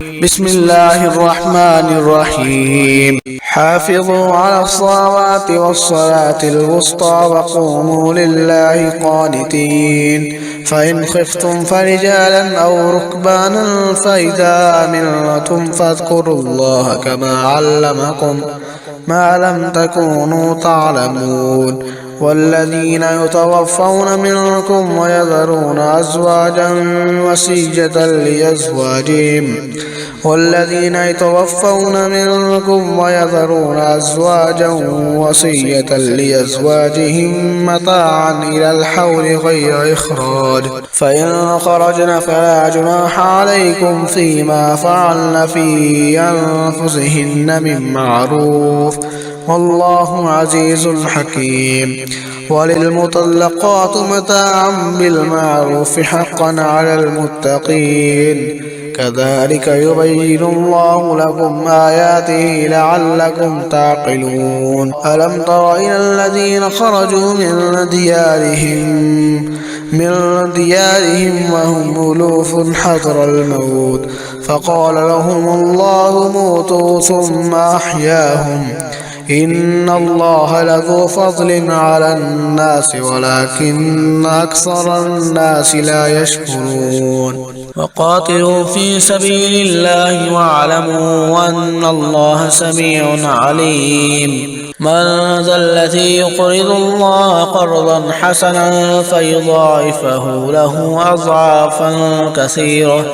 بسم الله الرحمن الرحيم. حافظوا على الصلوات والصلاة الوسطى وقوموا لله قانتين. فإن خفتم فرجالا أو ركبانا فإذا أمنتم فاذكروا الله كما علمكم ما لم تكونوا تعلمون. والذين يتوفون منكم ويذرون أزواجا وصية لأزواجهم متاعا إلى الحول غير إخراج، فإن خرجن فلا جناح عليكم فيما فعلن في أنفسهن من معروف، والله عزيز حكيم. وللمطلقات متاعا بالمعروف حقا على المتقين، كذلك يبين الله لكم آياته لعلكم تعقلون. ألم تر إلى الذين خرجوا من ديارهم وهم ألوف حذر الموت فقال لهم الله موتوا ثم أحياهم، إن الله لذو فضل على الناس ولكن أكثر الناس لا يشكرون. وقاتلوا في سبيل الله واعلموا أن الله سميع عليم. من ذا الذي يقرض الله قرضا حسنا فيضاعفه له أضعافا كثيرة،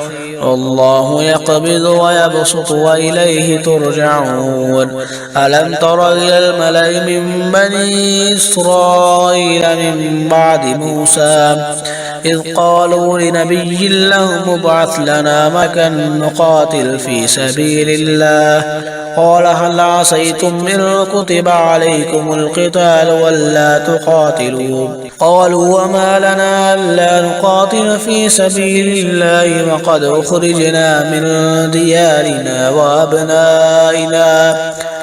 والله يقبض ويبسط وإليه ترجعون. ألم تر إلى الملأ من بني إسرائيل من بعد موسى إذ قالوا لنبي له ابعث لنا ملكا نقاتل في سبيل الله، قال هل عسيتم إن كتب عليكم القتال ولا تقاتلوا؟ قالوا وما لنا ألا نقاتل في سبيل الله وقد أخرجنا من ديارنا وأبنائنا،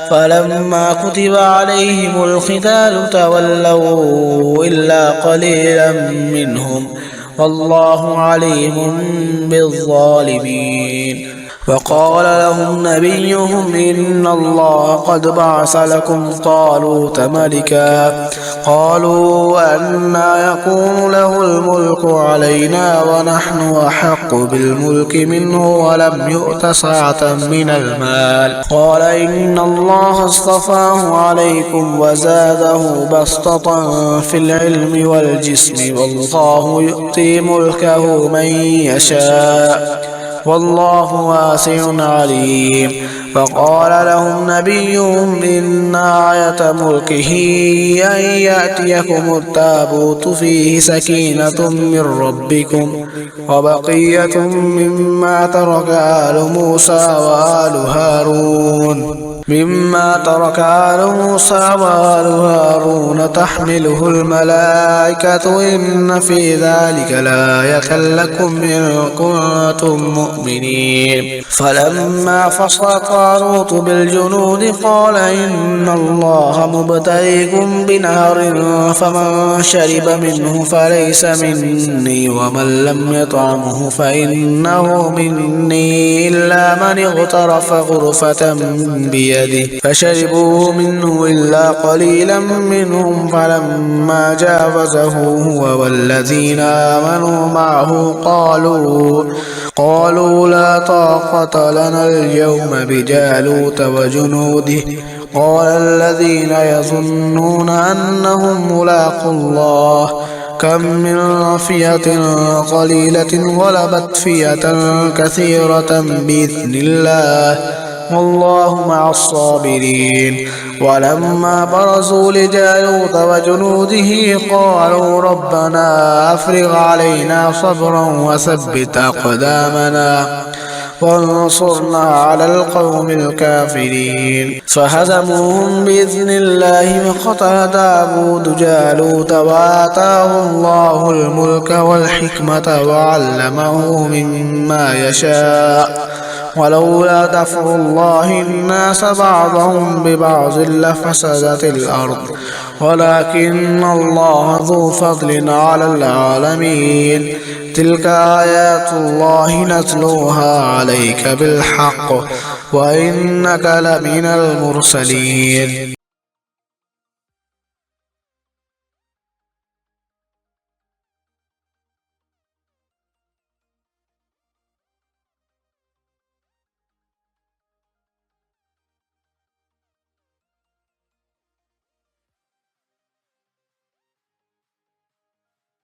فلما كتب عليهم القتال تولوا إلا قليلا منهم، والله عليم بالظالمين. وقال لهم نبيهم إن الله قد بعث لكم طالوت ملكا، قالوا أنى يكون له الملك علينا ونحن أحق بالملك منه ولم يؤت سعة من المال، قال إن الله اصطفاه عليكم وزاده بسطة في العلم والجسم، والله يؤتي ملكه من يشاء والله واسع عليم. فقال لهم نبيهم إن آية ملكه أن يأتيكم التابوت فيه سكينة من ربكم وبقية مما ترك آل موسى وآل هارون تحمله الملائكة، إن في ذلك لآية لكم إن كنتم مؤمنين. فلما فصل طالوت بالجنود قال إن الله مبتليكم بنهر فمن شرب منه فليس مني ومن لم يطعمه فإنه مني إلا من اغترف غرفة بيده، فشربوا منه إلا قليلا منهم، فلما جاوزه هو والذين آمنوا معه قالوا لا طاقة لنا اليوم بجالوت وجنوده. قال الذين يظنون أنهم ملاقو الله كم من فئة قليلة غلبت فئة كثيرة بإذن الله والله مع الصابرين. ولما برزوا لجالوت وجنوده قالوا ربنا أفرغ علينا صبرا وثبت أقدامنا وانصرنا على القوم الكافرين، فهزموهم بإذن الله وقتل داود جالوت وآتاه الله الملك والحكمة وعلمه مما يشاء، ولولا دفع الله الناس بعضهم ببعض لفسدت الأرض ولكن الله ذو فضل على العالمين. تلك آيات الله نتلوها عليك بالحق وإنك لمن المرسلين.